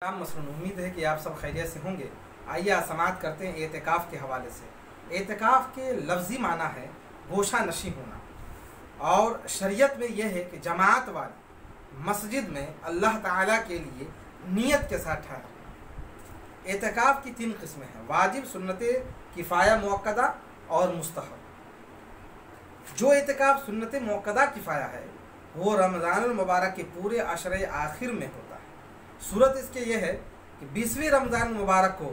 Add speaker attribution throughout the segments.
Speaker 1: मसरून उम्मीद है कि आप सब खैरियत से होंगे। आइए समाअत करते हैं एतिकाफ़ के हवाले से। एतिकाफ़ के लफ्ज़ी माना है गोशा नशी होना, और शरीयत में यह है कि जमात वाली मस्जिद में अल्लाह ताला के लिए नियत के साथ ठहरना। एतिकाफ़ की 3 किस्में हैं: वाजिब, सुन्नत किफ़ाया मुअक्कदा और मुस्तहब। जो एतिकाफ़ सुन्नत मुअक्कदा किफ़ाया है वो रमज़ानुल मुबारक के पूरे अशरे आखिर में होता है। सूरत इसके यह है कि 20वीं रमज़ान मुबारक को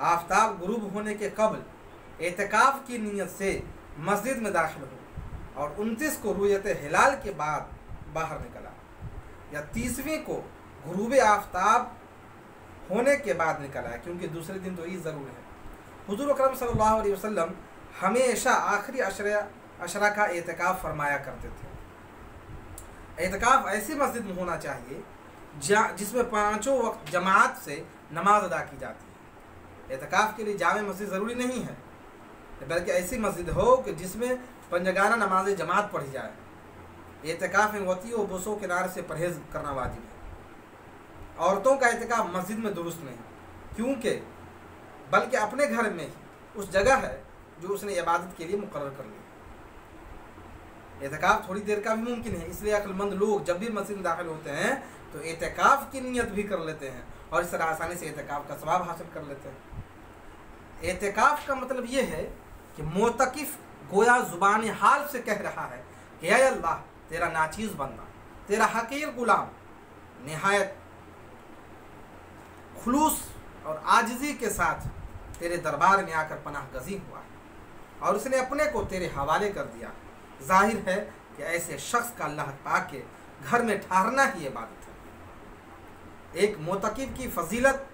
Speaker 1: आफताब गुरूब होने के कबल एतिकाफ़ की नीयत से मस्जिद में दाखिल हो और 29 को रुयत हिलाल के बाद बाहर निकला, या 30वीं को गुरूब आफताब होने के बाद निकला है, क्योंकि दूसरे दिन तो ईद ज़रूर है। हुज़ूर अकरम सल्लल्लाहु अलैहि वसल्लम हमेशा आखिरी अशरा का एतिकाफ़ फरमाया करते थे। एतिकाफ़ ऐसी मस्जिद में होना चाहिए जिसमें 5 वक्त जमात से नमाज अदा की जाती है। एतिकाफ़ के लिए जामे मस्जिद ज़रूरी नहीं है, बल्कि ऐसी मस्जिद हो कि जिसमें पंजगाना नमाज जमात पढ़ी जाए। एतिकाफ़ में वती और बोसो किनारे से परहेज़ करना वाजिब है। औरतों का एतिकाफ़ मस्जिद में दुरुस्त नहीं, क्योंकि बल्कि अपने घर में ही उस जगह है जो उसने इबादत के लिए मुकर्रर कर ली। एतिकाफ़ थोड़ी देर का भी मुमकिन है, इसलिए अक्लमंद लोग जब भी मस्जिद में दाखिल होते हैं तो एतिकाफ़ की नियत भी कर लेते हैं और इस तरह आसानी से एतिकाफ़ का सवाब हासिल कर लेते हैं। एतिकाफ़ का मतलब ये है कि मोतकिफ़ गोया ज़ुबान हाल से कह रहा है कि या अल्लाह, तेरा नाचीज़ बंदा, तेरा हकीर गुलाम निहायत खुलूस और आजिज़ी के साथ तेरे दरबार में आकर पनाह गज़ी हुआ है और उसने अपने को तेरे हवाले कर दिया। ज़ाहिर है कि ऐसे शख्स का अल्लाह पाक के घर में ठहरना ही इबादत है। एक मोतकिफ़ की फजीलत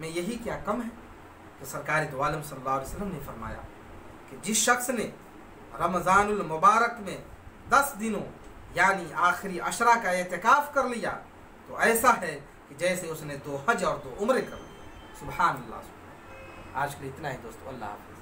Speaker 1: में यही क्या कम है कि सरकार दो आलम सल्लल्लाहु अलैहि वसल्लम ने फरमाया कि जिस शख्स ने रमज़ानुल मुबारक में 10 दिनों यानी आखिरी अशरा का एतिकाफ़ कर लिया तो ऐसा है कि जैसे उसने 2 हज और 2 उम्रे कर लिए। सुभान अल्लाह। आज के लिए इतना ही दोस्तों, अल्लाह हाफ़िज़।